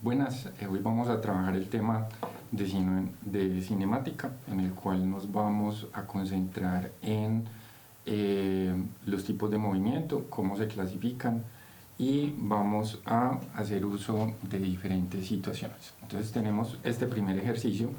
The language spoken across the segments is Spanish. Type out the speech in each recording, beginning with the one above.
Buenas, hoy vamos a trabajar el tema de cinemática, en el cual nos vamos a concentrar en los tipos de movimiento, cómo se clasifican y vamos a hacer uso de diferentes situaciones. Entonces tenemos este primer ejercicio.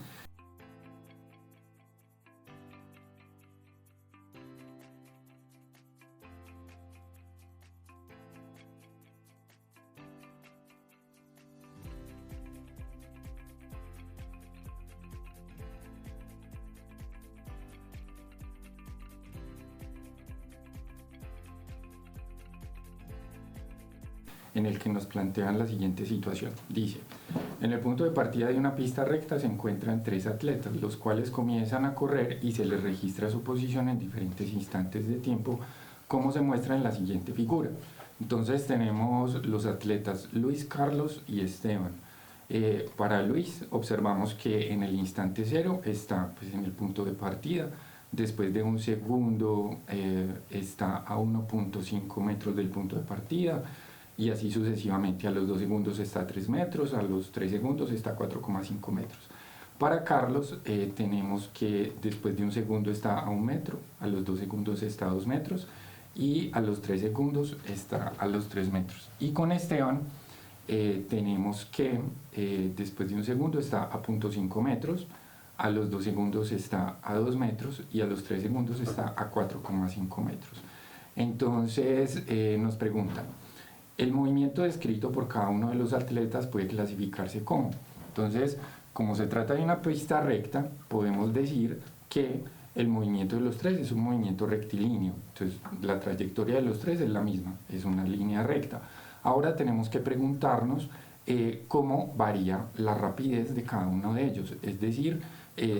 En el que nos plantean la siguiente situación. Dice, en el punto de partida de una pista recta se encuentran tres atletas, los cuales comienzan a correr y se les registra su posición en diferentes instantes de tiempo, como se muestra en la siguiente figura. Entonces tenemos los atletas Luis, Carlos y Esteban. Para Luis observamos que en el instante cero está pues, en el punto de partida. Después de un segundo está a 1.5 metros del punto de partida, y así sucesivamente. A los 2 segundos está a 3 metros, a los 3 segundos está a 4,5 metros. Para Carlos tenemos que después de un segundo está a 1 metro, a los 2 segundos está a 2 metros y a los 3 segundos está a los 3 metros. Y con Esteban tenemos que después de un segundo está a 0.5 metros, a los 2 segundos está a 2 metros y a los 3 segundos está a 4,5 metros. Entonces nos preguntan, el movimiento descrito por cada uno de los atletas puede clasificarse como. Entonces, como se trata de una pista recta, podemos decir que el movimiento de los tres es un movimiento rectilíneo. Entonces, la trayectoria de los tres es la misma, es una línea recta. Ahora tenemos que preguntarnos cómo varía la rapidez de cada uno de ellos, es decir,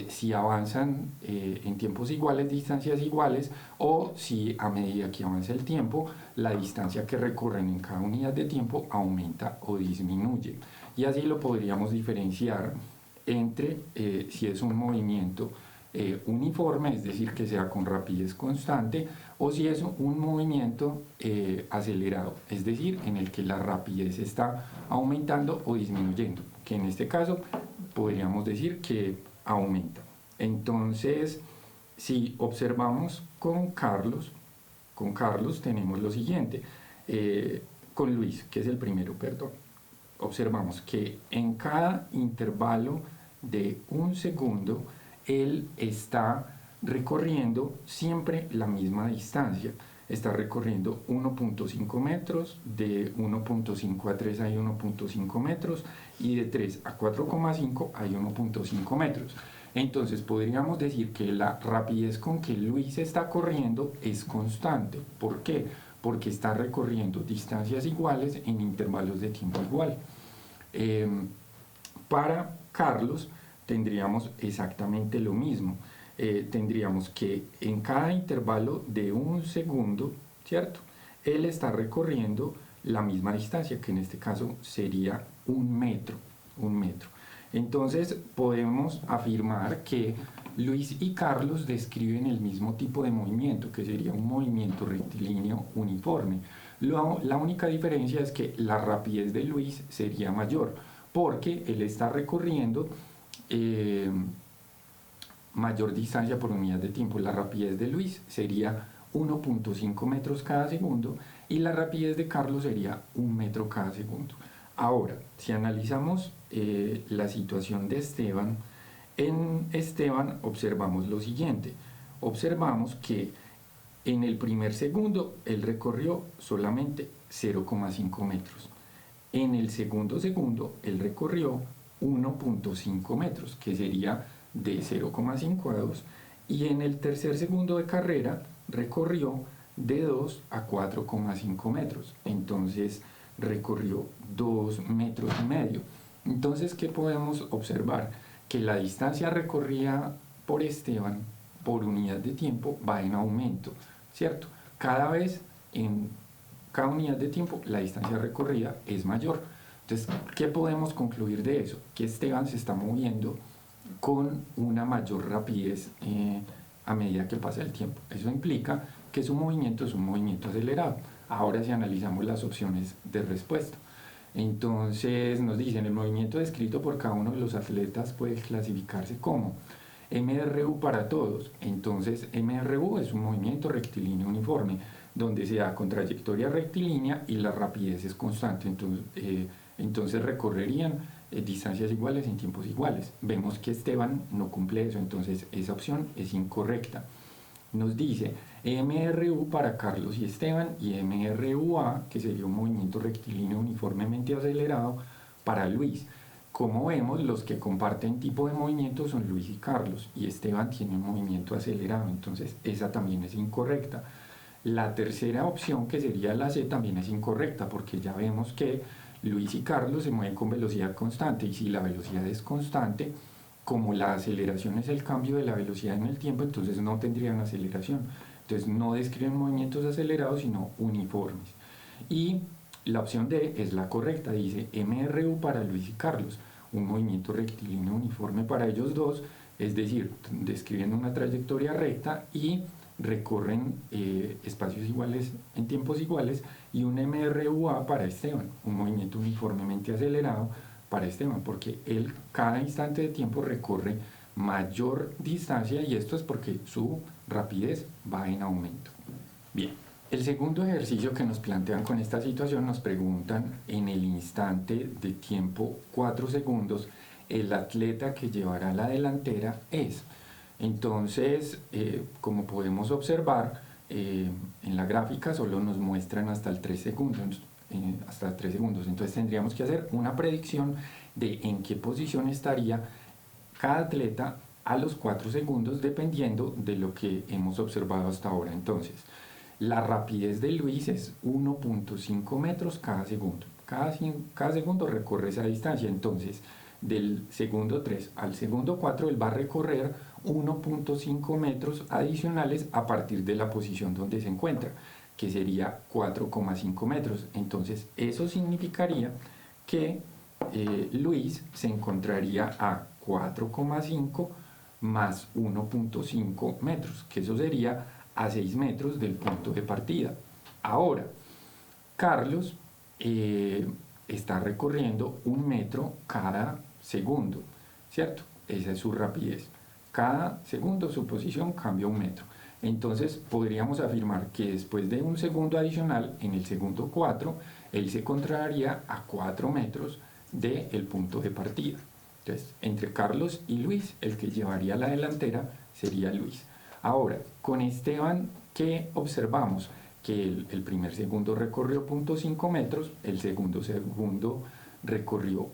si avanzan en tiempos iguales, distancias iguales, o si a medida que avanza el tiempo, la distancia que recorren en cada unidad de tiempo aumenta o disminuye. Y así lo podríamos diferenciar entre si es un movimiento uniforme, es decir, que sea con rapidez constante, o si es un movimiento acelerado, es decir, en el que la rapidez está aumentando o disminuyendo, que en este caso podríamos decir que aumenta. Entonces, si observamos con Carlos tenemos lo siguiente, con Luis, que es el primero, perdón, observamos que en cada intervalo de un segundo, él está recorriendo siempre la misma distancia. Está recorriendo 1.5 metros, de 1.5 a 3 hay 1.5 metros y de 3 a 4,5 hay 1.5 metros. Entonces podríamos decir que la rapidez con que Luis está corriendo es constante. ¿Por qué? Porque está recorriendo distancias iguales en intervalos de tiempo igual. Para Carlos tendríamos exactamente lo mismo. Tendríamos que en cada intervalo de un segundo, ¿cierto? Él está recorriendo la misma distancia, que en este caso sería 1 metro. Entonces podemos afirmar que Luis y Carlos describen el mismo tipo de movimiento, que sería un movimiento rectilíneo uniforme. La única diferencia es que la rapidez de Luis sería mayor, porque él está recorriendo mayor distancia por unidad de tiempo. La rapidez de Luis sería 1.5 metros cada segundo y la rapidez de Carlos sería 1 metro cada segundo. Ahora, si analizamos la situación de Esteban, en Esteban observamos lo siguiente. Observamos que en el primer segundo él recorrió solamente 0,5 metros. En el segundo segundo él recorrió 1.5 metros, que sería de 0,5 a 2, y en el tercer segundo de carrera recorrió de 2 a 4,5 metros, entonces recorrió 2,5 metros. Entonces, ¿qué podemos observar? Que la distancia recorrida por Esteban por unidad de tiempo va en aumento, ¿cierto? Cada vez en cada unidad de tiempo la distancia recorrida es mayor. Entonces, ¿qué podemos concluir de eso? Que Esteban se está moviendo con una mayor rapidez a medida que pasa el tiempo. Eso implica que su movimiento es un movimiento acelerado. Ahora si analizamos las opciones de respuesta. Entonces nos dicen, el movimiento descrito por cada uno de los atletas puede clasificarse como MRU para todos. Entonces MRU es un movimiento rectilíneo uniforme, donde se da con trayectoria rectilínea y la rapidez es constante. Entonces recorrerían distancias iguales en tiempos iguales. Vemos que Esteban no cumple eso, entonces esa opción es incorrecta. Nos dice MRU para Carlos y Esteban y MRUA, que sería un movimiento rectilíneo uniformemente acelerado, para Luis. Como vemos, los que comparten tipo de movimiento son Luis y Carlos, y Esteban tiene un movimiento acelerado, entonces esa también es incorrecta. La tercera opción, que sería la C, también es incorrecta, porque ya vemos que Luis y Carlos se mueven con velocidad constante, y si la velocidad es constante, como la aceleración es el cambio de la velocidad en el tiempo, entonces no tendrían aceleración. Entonces no describen movimientos acelerados, sino uniformes. Y la opción D es la correcta, dice MRU para Luis y Carlos, un movimiento rectilíneo uniforme para ellos dos, es decir, describen una trayectoria recta y recorren espacios iguales en tiempos iguales, y un MRUA para Esteban, un movimiento uniformemente acelerado para Esteban, porque él cada instante de tiempo recorre mayor distancia, y esto es porque su rapidez va en aumento. Bien, el segundo ejercicio que nos plantean con esta situación, nos preguntan en el instante de tiempo 4 segundos, el atleta que llevará la delantera es. Entonces, como podemos observar, en la gráfica solo nos muestran hasta el 3 segundos. Entonces tendríamos que hacer una predicción de en qué posición estaría cada atleta a los 4 segundos, dependiendo de lo que hemos observado hasta ahora. Entonces, la rapidez de Luis es 1.5 metros cada segundo. Cada segundo recorre esa distancia. Entonces, del segundo 3 al segundo 4, él va a recorrer 1.5 metros adicionales a partir de la posición donde se encuentra, que sería 4,5 metros. Entonces eso significaría que Luis se encontraría a 4,5 más 1.5 metros, que eso sería a 6 metros del punto de partida. Ahora, Carlos está recorriendo 1 metro cada segundo, ¿cierto? Esa es su rapidez. Cada segundo su posición cambia 1 metro. Entonces podríamos afirmar que después de 1 segundo adicional, en el segundo 4, él se encontraría a 4 metros del punto de partida. Entonces, entre Carlos y Luis, el que llevaría la delantera sería Luis. Ahora, con Esteban, ¿qué observamos? Que el primer segundo recorrió 0.5 metros, el segundo recorrió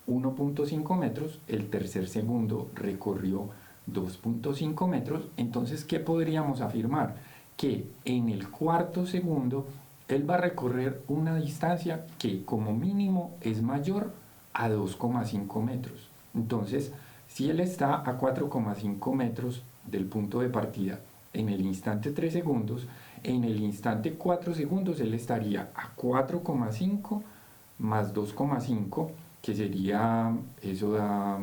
1.5 metros, el tercer segundo recorrió 2.5 metros. Entonces, ¿qué podríamos afirmar? Que en el cuarto segundo él va a recorrer una distancia que como mínimo es mayor a 2,5 metros. Entonces, si él está a 4,5 metros del punto de partida en el instante 3 segundos, en el instante 4 segundos él estaría a 4,5 más 2,5, que sería, eso da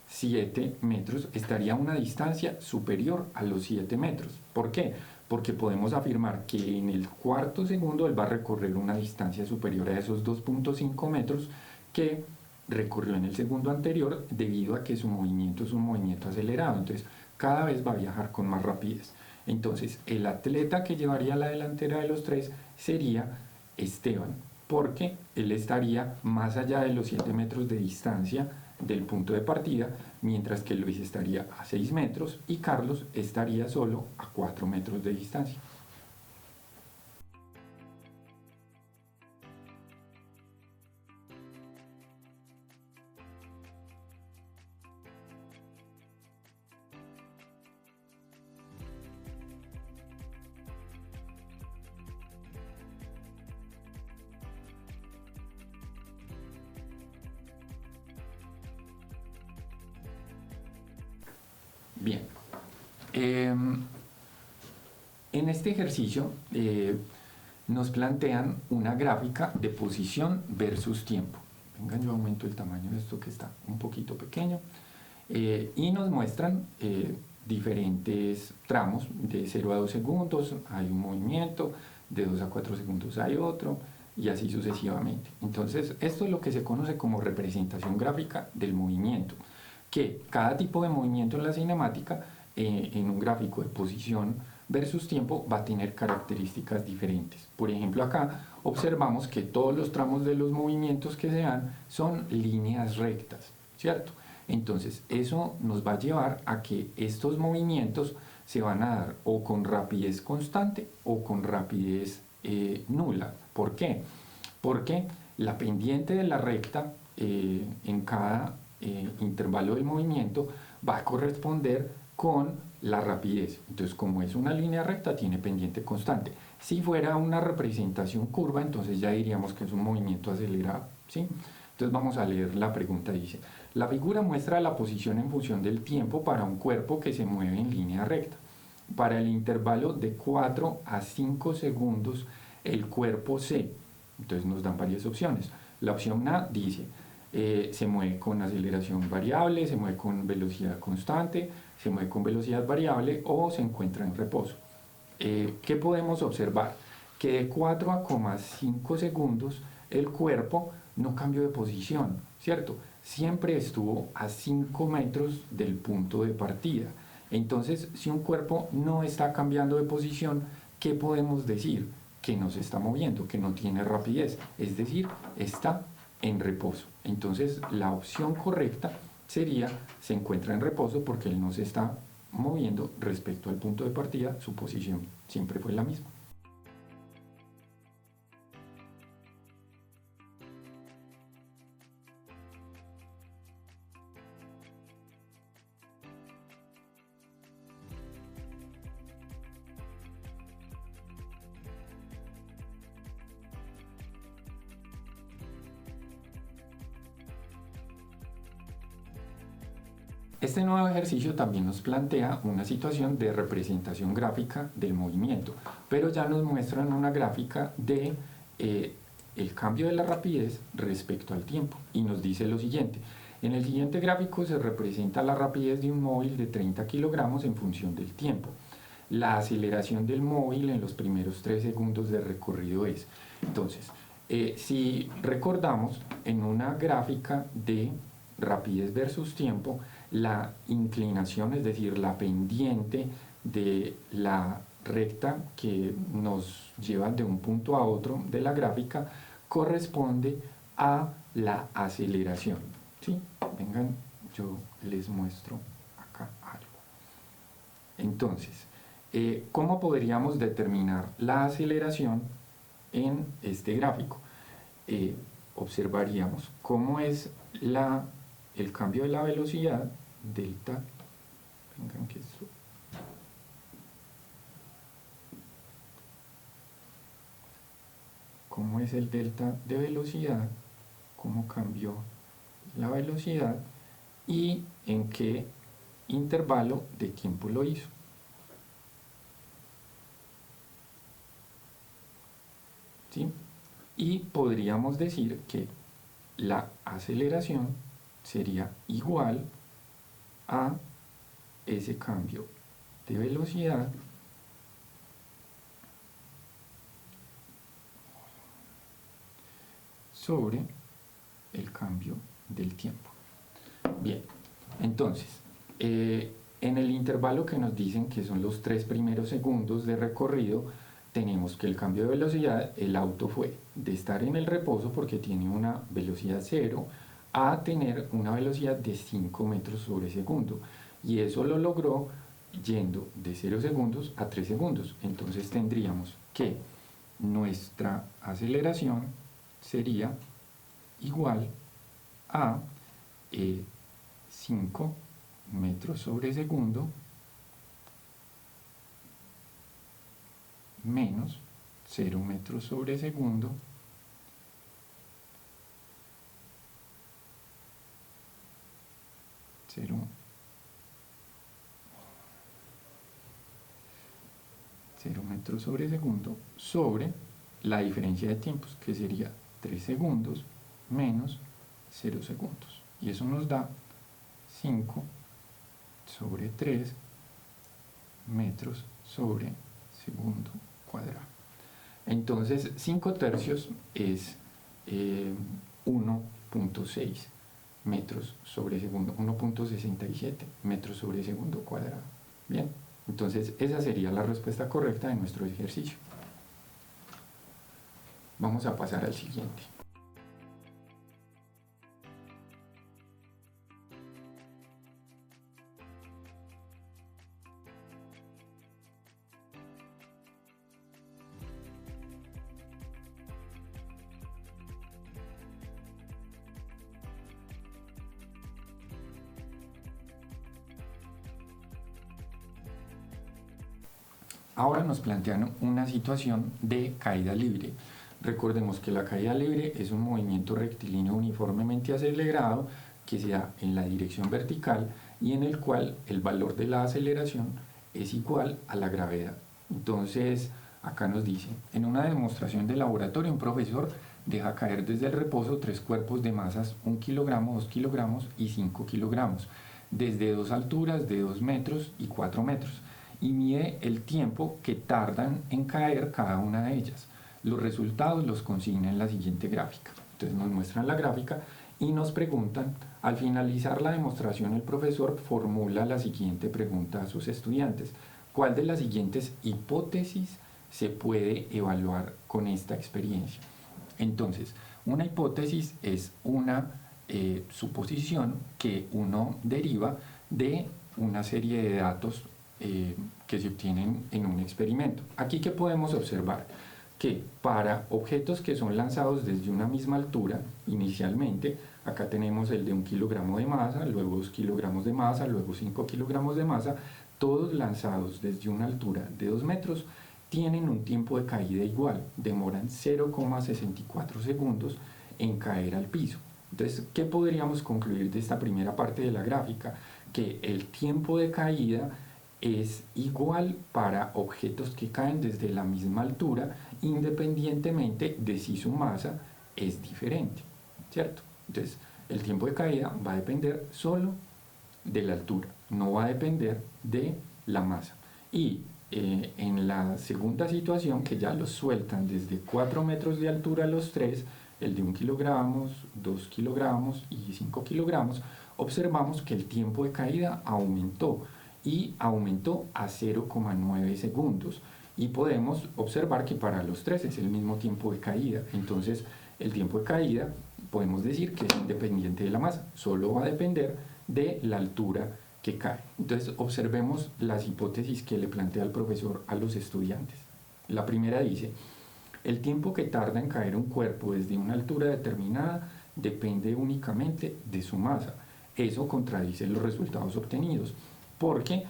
7 metros, estaría a una distancia superior a los 7 metros. ¿Por qué? Porque podemos afirmar que en el cuarto segundo él va a recorrer una distancia superior a esos 2.5 metros que recorrió en el segundo anterior, debido a que su movimiento es un movimiento acelerado. Entonces cada vez va a viajar con más rapidez. Entonces el atleta que llevaría la delantera de los tres sería Esteban, porque él estaría más allá de los 7 metros de distancia del punto de partida, mientras que Luis estaría a 6 metros y Carlos estaría solo a 4 metros de distancia. Bien, en este ejercicio nos plantean una gráfica de posición versus tiempo. Vengan, yo aumento el tamaño de esto que está un poquito pequeño, y nos muestran diferentes tramos. De 0 a 2 segundos hay un movimiento, de 2 a 4 segundos hay otro, y así sucesivamente. Entonces, esto es lo que se conoce como representación gráfica del movimiento, que cada tipo de movimiento en la cinemática, en un gráfico de posición versus tiempo, va a tener características diferentes. Por ejemplo, acá observamos que todos los tramos de los movimientos que se dan son líneas rectas, ¿cierto? Entonces, eso nos va a llevar a que estos movimientos se van a dar o con rapidez constante o con rapidez nula. ¿Por qué? Porque la pendiente de la recta en cada intervalo del movimiento va a corresponder con la rapidez. Entonces, como es una línea recta, tiene pendiente constante. Si fuera una representación curva, entonces ya diríamos que es un movimiento acelerado, ¿sí? Entonces vamos a leer la pregunta. Dice: la figura muestra la posición en función del tiempo para un cuerpo que se mueve en línea recta. Para el intervalo de 4 a 5 segundos, el cuerpo C. Entonces nos dan varias opciones. La opción A dice, se mueve con aceleración variable, se mueve con velocidad constante, se mueve con velocidad variable o se encuentra en reposo. ¿Qué podemos observar? Que de 4 a 5 segundos el cuerpo no cambió de posición, ¿cierto? Siempre estuvo a 5 metros del punto de partida. Entonces, si un cuerpo no está cambiando de posición, ¿qué podemos decir? Que no se está moviendo, que no tiene rapidez, es decir, está en reposo. Entonces, la opción correcta sería: se encuentra en reposo porque él no se está moviendo respecto al punto de partida, su posición siempre fue la misma. Este nuevo ejercicio también nos plantea una situación de representación gráfica del movimiento, pero ya nos muestran una gráfica de el cambio de la rapidez respecto al tiempo, y nos dice lo siguiente: en el siguiente gráfico se representa la rapidez de un móvil de 30 kilogramos en función del tiempo. La aceleración del móvil en los primeros 3 segundos de recorrido es. Entonces, si recordamos, en una gráfica de rapidez versus tiempo, la inclinación, es decir, la pendiente de la recta que nos lleva de un punto a otro de la gráfica, corresponde a la aceleración, ¿sí? Vengan, yo les muestro acá algo. Entonces, ¿cómo podríamos determinar la aceleración en este gráfico? Observaríamos cómo es el cambio de la velocidad, delta. Vengan que esto. Cómo es el delta de velocidad, cómo cambió la velocidad y en qué intervalo de tiempo lo hizo. ¿Sí? Y podríamos decir que la aceleración sería igual a ese cambio de velocidad sobre el cambio del tiempo. Bien, entonces, en el intervalo que nos dicen que son los 3 primeros segundos de recorrido, tenemos que el cambio de velocidad, el auto fue de estar en el reposo porque tiene una velocidad 0 a tener una velocidad de 5 metros sobre segundo, y eso lo logró yendo de 0 segundos a 3 segundos. Entonces tendríamos que nuestra aceleración sería igual a 5 metros sobre segundo menos 0 metros sobre segundo cero metros sobre segundo sobre la diferencia de tiempos, que sería 3 segundos menos 0 segundos, y eso nos da 5 sobre 3 metros sobre segundo cuadrado. Entonces 5 tercios es 1.6 metros sobre segundo, 1.67 metros sobre segundo cuadrado. Bien, entonces esa sería la respuesta correcta de nuestro ejercicio. Vamos a pasar al siguiente. Ahora nos plantean una situación de caída libre. Recordemos que la caída libre es un movimiento rectilíneo uniformemente acelerado que se da en la dirección vertical y en el cual el valor de la aceleración es igual a la gravedad. Entonces, acá nos dice, en una demostración de laboratorio, un profesor deja caer desde el reposo 3 cuerpos de masas 1 kilogramo, 2 kilogramos y 5 kilogramos, desde 2 alturas de 2 metros y 4 metros, y mide el tiempo que tardan en caer cada una de ellas. Los resultados los consigna en la siguiente gráfica. Entonces nos muestran la gráfica y nos preguntan, al finalizar la demostración el profesor formula la siguiente pregunta a sus estudiantes: ¿cuál de las siguientes hipótesis se puede evaluar con esta experiencia? Entonces, una hipótesis es una suposición que uno deriva de una serie de datos que se obtienen en un experimento. Aquí, ¿qué podemos observar? Que para objetos que son lanzados desde una misma altura, inicialmente, acá tenemos el de 1 kilogramo de masa, luego 2 kilogramos de masa, luego 5 kilogramos de masa, todos lanzados desde una altura de 2 metros, tienen un tiempo de caída igual, demoran 0,64 segundos en caer al piso. Entonces, ¿qué podríamos concluir de esta primera parte de la gráfica? Que el tiempo de caída es igual para objetos que caen desde la misma altura, independientemente de si su masa es diferente, ¿cierto? Entonces, el tiempo de caída va a depender solo de la altura, no va a depender de la masa. Y en la segunda situación, que ya los sueltan desde 4 metros de altura a los 3, el de 1 kilogramo, 2 kilogramos y 5 kilogramos, observamos que el tiempo de caída aumentó y aumentó a 0,9 segundos. Y podemos observar que para los 3 es el mismo tiempo de caída. Entonces, el tiempo de caída podemos decir que es independiente de la masa, solo va a depender de la altura que cae. Entonces, observemos las hipótesis que le plantea el profesor a los estudiantes. La primera dice: el tiempo que tarda en caer un cuerpo desde una altura determinada depende únicamente de su masa. Eso contradice los resultados obtenidos, porque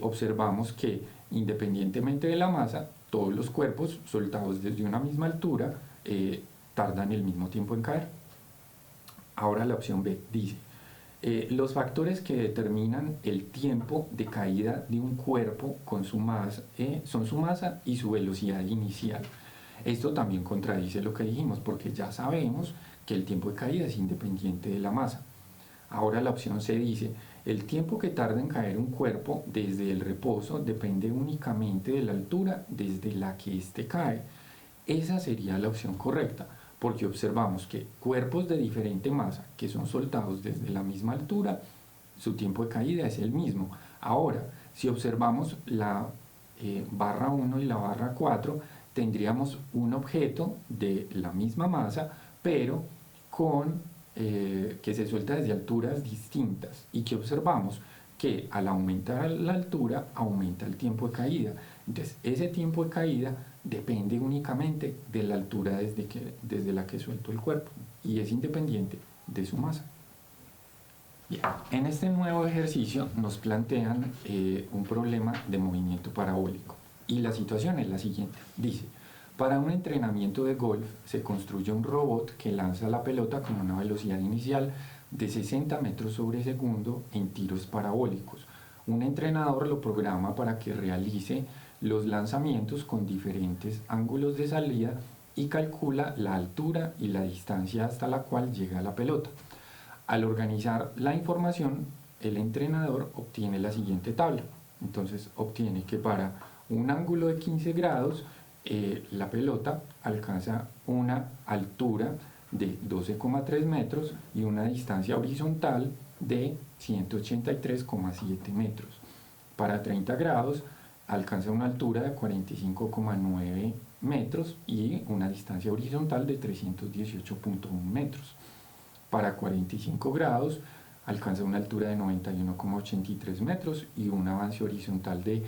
observamos que independientemente de la masa, todos los cuerpos soltados desde una misma altura tardan el mismo tiempo en caer. Ahora la opción B dice: los factores que determinan el tiempo de caída de un cuerpo con su masa, son su masa y su velocidad inicial. Esto también contradice lo que dijimos, porque ya sabemos que el tiempo de caída es independiente de la masa. Ahora la opción C dice: el tiempo que tarda en caer un cuerpo desde el reposo depende únicamente de la altura desde la que éste cae. Esa sería la opción correcta, porque observamos que cuerpos de diferente masa que son soltados desde la misma altura, su tiempo de caída es el mismo. Ahora, si observamos la barra 1 y la barra 4, tendríamos un objeto de la misma masa, pero que se suelta desde alturas distintas, y que observamos que al aumentar la altura aumenta el tiempo de caída. Entonces, ese tiempo de caída depende únicamente de la altura desde la que suelto el cuerpo, y es independiente de su masa. Bien, en este nuevo ejercicio nos plantean un problema de movimiento parabólico, y la situación es la siguiente. Dice: para un entrenamiento de golf se construye un robot que lanza la pelota con una velocidad inicial de 60 metros sobre segundo en tiros parabólicos. Un entrenador lo programa para que realice los lanzamientos con diferentes ángulos de salida y calcula la altura y la distancia hasta la cual llega la pelota. Al organizar la información, el entrenador obtiene la siguiente tabla. Entonces obtiene que para un ángulo de 15 grados la pelota alcanza una altura de 12,3 metros y una distancia horizontal de 183,7 metros. Para 30 grados alcanza una altura de 45,9 metros y una distancia horizontal de 318,1 metros. Para 45 grados alcanza una altura de 91,83 metros y un avance horizontal de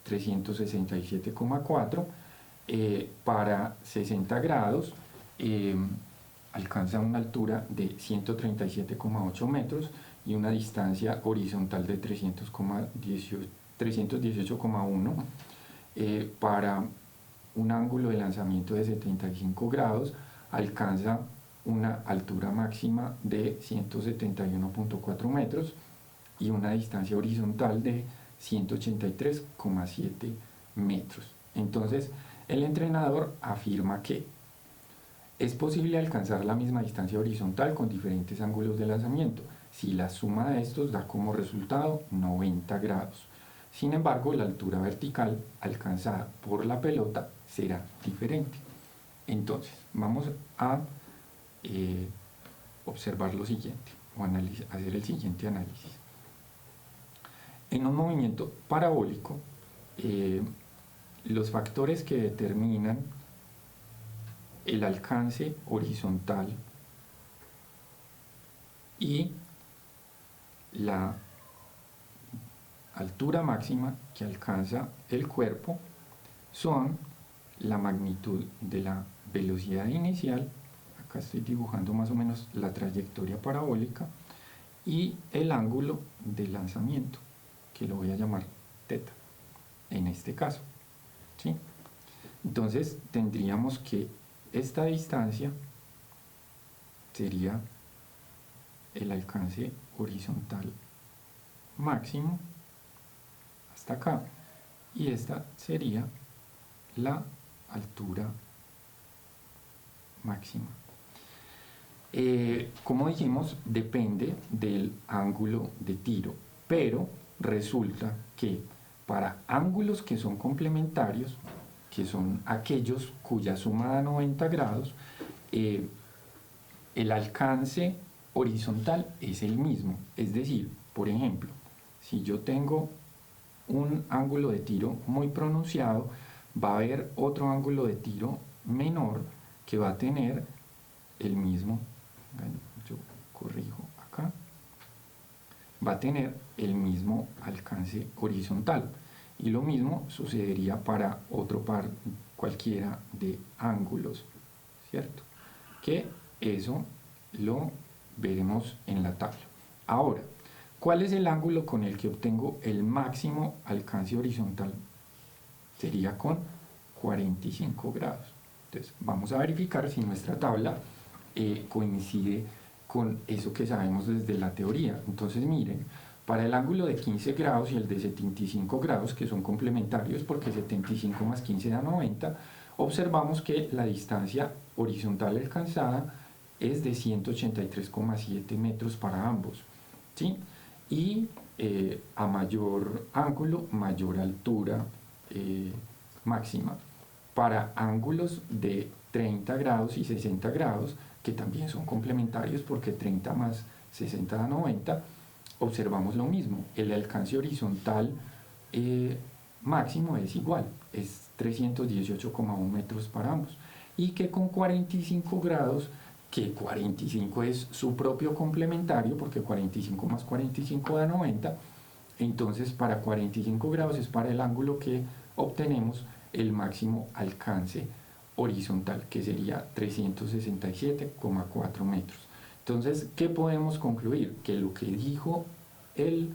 367,4. Para 60 grados alcanza una altura de 137,8 metros y una distancia horizontal de 318,1. Para un ángulo de lanzamiento de 75 grados alcanza una altura máxima de 171,4 metros y una distancia horizontal de 183,7 metros. Entonces, el entrenador afirma que es posible alcanzar la misma distancia horizontal con diferentes ángulos de lanzamiento, si la suma de estos da como resultado 90 grados. Sin embargo, la altura vertical alcanzada por la pelota será diferente. Entonces, vamos a observar lo siguiente, o hacer el siguiente análisis. En un movimiento parabólico, los factores que determinan el alcance horizontal y la altura máxima que alcanza el cuerpo son la magnitud de la velocidad inicial, acá estoy dibujando más o menos la trayectoria parabólica, y el ángulo de lanzamiento, que lo voy a llamar θ en este caso, ¿sí? Entonces tendríamos que esta distancia sería el alcance horizontal máximo hasta acá y esta sería la altura máxima. Como dijimos, depende del ángulo de tiro, pero resulta que para ángulos que son complementarios, que son aquellos cuya suma da 90 grados, el alcance horizontal es el mismo. Es decir, por ejemplo, si yo tengo un ángulo de tiro muy pronunciado, va a haber otro ángulo de tiro menor que va a tener el mismo, yo corrijo acá, va a tener el mismo alcance horizontal. Y lo mismo sucedería para otro par cualquiera de ángulos, ¿cierto? Que eso lo veremos en la tabla. Ahora, ¿cuál es el ángulo con el que obtengo el máximo alcance horizontal? Sería con 45 grados. Entonces, vamos a verificar si nuestra tabla coincide con eso que sabemos desde la teoría. Entonces, miren, para el ángulo de 15 grados y el de 75 grados, que son complementarios porque 75 más 15 da 90, observamos que la distancia horizontal alcanzada es de 183,7 metros para ambos, ¿sí? Y a mayor ángulo, mayor altura máxima. Para ángulos de 30 grados y 60 grados, que también son complementarios porque 30 más 60 da 90, observamos lo mismo. El alcance horizontal máximo es igual, es 318,1 metros para ambos. Y que con 45 grados, que 45 es su propio complementario, porque 45 más 45 da 90, entonces para 45 grados es para el ángulo que obtenemos el máximo alcance horizontal, que sería 367,4 metros. Entonces, ¿qué podemos concluir? Que lo que dijo el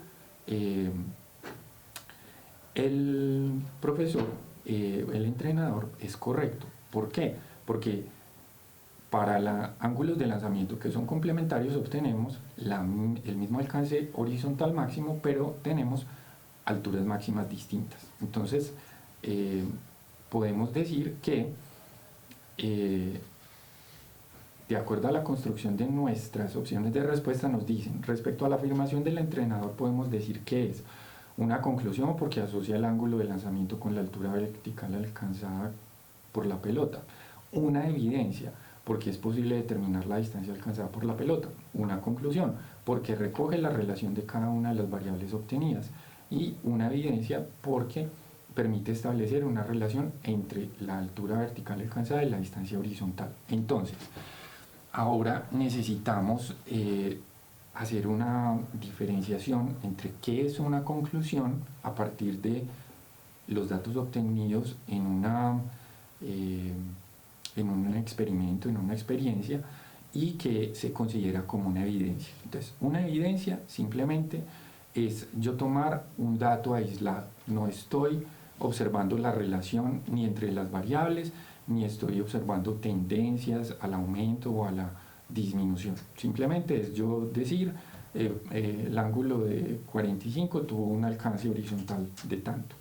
profesor, el entrenador, es correcto. ¿Por qué? Porque para ángulos de lanzamiento que son complementarios obtenemos el mismo alcance horizontal máximo, pero tenemos alturas máximas distintas. Entonces, podemos decir que de acuerdo a la construcción de nuestras opciones de respuesta nos dicen, respecto a la afirmación del entrenador podemos decir que es una conclusión porque asocia el ángulo de lanzamiento con la altura vertical alcanzada por la pelota. Una evidencia, porque es posible determinar la distancia alcanzada por la pelota. Una conclusión, porque recoge la relación de cada una de las variables obtenidas. Y una evidencia, porque permite establecer una relación entre la altura vertical alcanzada y la distancia horizontal. Entonces, ahora necesitamos hacer una diferenciación entre qué es una conclusión a partir de los datos obtenidos en un experimento, en una experiencia, y que se considera como una evidencia. Entonces, una evidencia simplemente es yo tomar un dato aislado, no estoy observando la relación ni entre las variables, ni estoy observando tendencias al aumento o a la disminución. Simplemente es yo decir, el ángulo de 45 tuvo un alcance horizontal de tanto.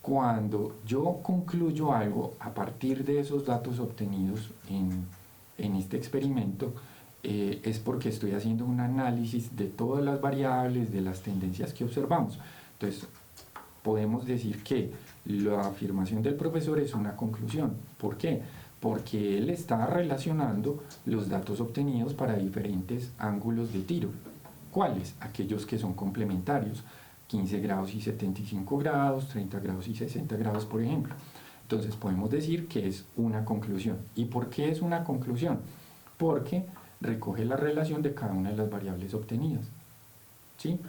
Cuando yo concluyo algo a partir de esos datos obtenidos en este experimento, es porque estoy haciendo un análisis de todas las variables, de las tendencias que observamos. Entonces, podemos decir que la afirmación del profesor es una conclusión. ¿Por qué? Porque él está relacionando los datos obtenidos para diferentes ángulos de tiro. ¿Cuáles? Aquellos que son complementarios. 15 grados y 75 grados, 30 grados y 60 grados, por ejemplo. Entonces podemos decir que es una conclusión. ¿Y por qué es una conclusión? Porque recoge la relación de cada una de las variables obtenidas. ¿Sí?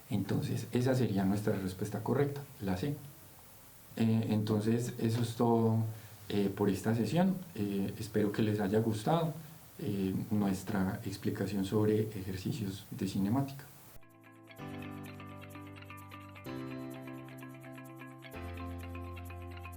Entonces esa sería nuestra respuesta correcta, la C. Entonces eso es todo por esta sesión. Espero que les haya gustado nuestra explicación sobre ejercicios de cinemática.